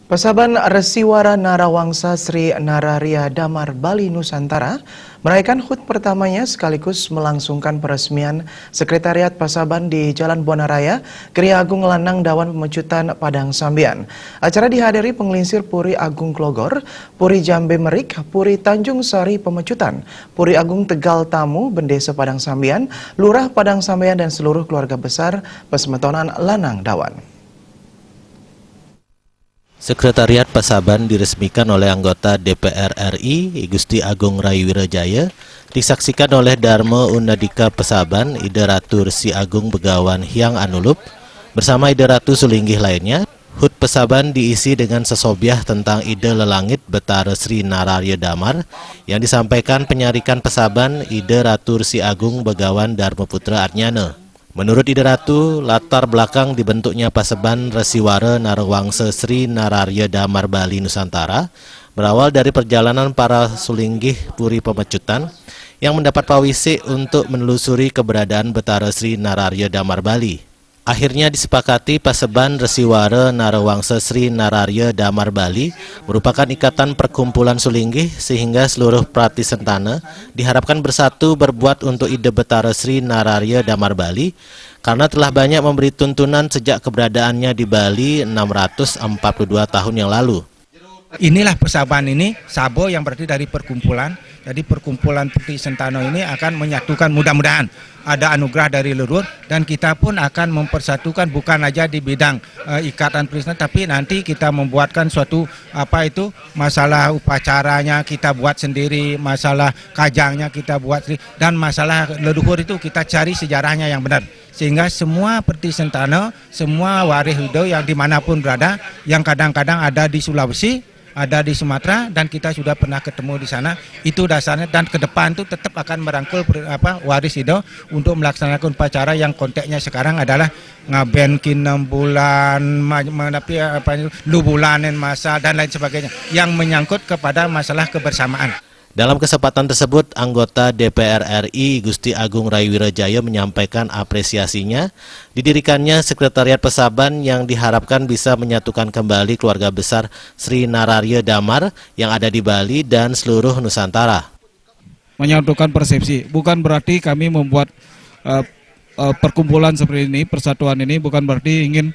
Pasaban Resiwara Narawangsa Sri Nararya Damar Bali Nusantara merayakan HUT pertamanya sekaligus melangsungkan peresmian Sekretariat Pasaban di Jalan Buana Raya, Kriya Agung Lanang Dawan Pemecutan Padang Sambian. Acara dihadiri penglingsir Puri Agung Klogor, Puri Jambe Merik, Puri Tanjung Sari Pemecutan, Puri Agung Tegal Tamu, Bendesa Padang Sambian, Lurah Padang Sambian dan seluruh keluarga besar Pesmetonan Lanang Dawan. Sekretariat Pasaban diresmikan oleh anggota DPR RI, Gusti Agung Rai Wirajaya, disaksikan oleh Dharma Unadika Pasaban, Ida Ratu Resi Agung Begawan Hyang Anulup, bersama Ida Ratu Sulinggih lainnya. HUT Pasaban diisi dengan sesobiah tentang ide lelangit Betara Sri Nararya Damar yang disampaikan penyarikan Pasaban Ida Ratu Resi Agung Begawan Dharma Putra Arnyana. Menurut Ida Ratu, latar belakang dibentuknya Pasaban Resiwara Narawangsa Sri Nararya Damar Bali Nusantara berawal dari perjalanan para sulinggih Puri Pemecutan yang mendapat pawisi untuk menelusuri keberadaan Betara Sri Nararya Damar Bali. Akhirnya disepakati Pasaban Resiwara Narawangsa Sri Nararya Damar Bali merupakan ikatan perkumpulan sulinggih sehingga seluruh prati sentana diharapkan bersatu berbuat untuk ide Betara Sri Nararya Damar Bali karena telah banyak memberi tuntunan sejak keberadaannya di Bali 642 tahun yang lalu. Inilah Pasaban ini, Sabo yang berarti dari perkumpulan. Jadi perkumpulan Peti Sentano ini akan menyatukan, mudah-mudahan ada anugerah dari leluhur, dan kita pun akan mempersatukan bukan aja di bidang ikatan Kristen, tapi nanti kita membuatkan suatu masalah upacaranya kita buat sendiri, masalah kajangnya kita buat sendiri, dan masalah leluhur itu kita cari sejarahnya yang benar. Sehingga semua Peti Sentano, semua waris hidup yang dimanapun berada, yang kadang-kadang ada di Sulawesi, ada di Sumatera, dan kita sudah pernah ketemu di sana, itu dasarnya, dan ke depan itu tetap akan merangkul waris hidup untuk melaksanakan upacara yang konteksnya sekarang adalah ngaben 6 bulan, lu bulanin masa dan lain sebagainya yang menyangkut kepada masalah kebersamaan. Dalam kesempatan tersebut, anggota DPR RI Gusti Agung Rai Wirajaya menyampaikan apresiasinya didirikannya Sekretariat Pasaban yang diharapkan bisa menyatukan kembali keluarga besar Sri Nararya Damar yang ada di Bali dan seluruh Nusantara. Menyatukan persepsi, bukan berarti kami membuat perkumpulan seperti ini, persatuan ini bukan berarti ingin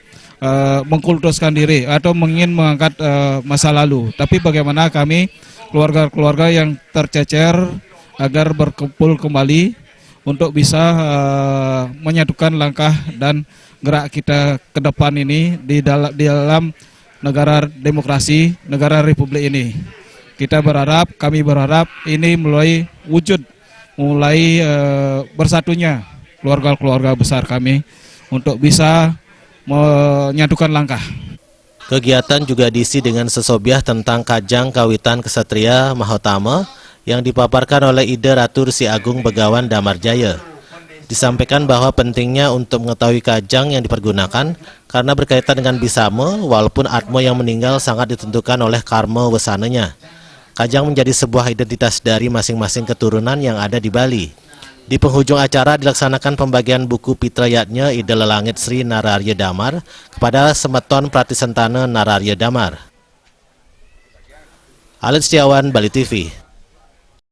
mengkultuskan diri atau ingin mengangkat masa lalu, tapi bagaimana kami keluarga-keluarga yang tercecer agar berkumpul kembali untuk bisa menyatukan langkah dan gerak kita ke depan ini di dalam negara demokrasi, negara republik ini. Kami berharap ini mulai wujud, mulai bersatunya keluarga-keluarga besar kami untuk bisa menyatukan langkah. Kegiatan juga diisi dengan sesobiah tentang Kajang Kawitan Kesatria Mahotama yang dipaparkan oleh Ida Ratu Resi Agung Begawan Damar Jaya. Disampaikan bahwa pentingnya untuk mengetahui kajang yang dipergunakan karena berkaitan dengan bisama, walaupun atmo yang meninggal sangat ditentukan oleh karma wesananya. Kajang menjadi sebuah identitas dari masing-masing keturunan yang ada di Bali. Di penghujung acara dilaksanakan pembagian buku Pitrayatnya Ida Lelangit Sri Nararya Damar kepada Semeton Prati Sentana Nararya Damar. Alit Setiawan, Bali TV.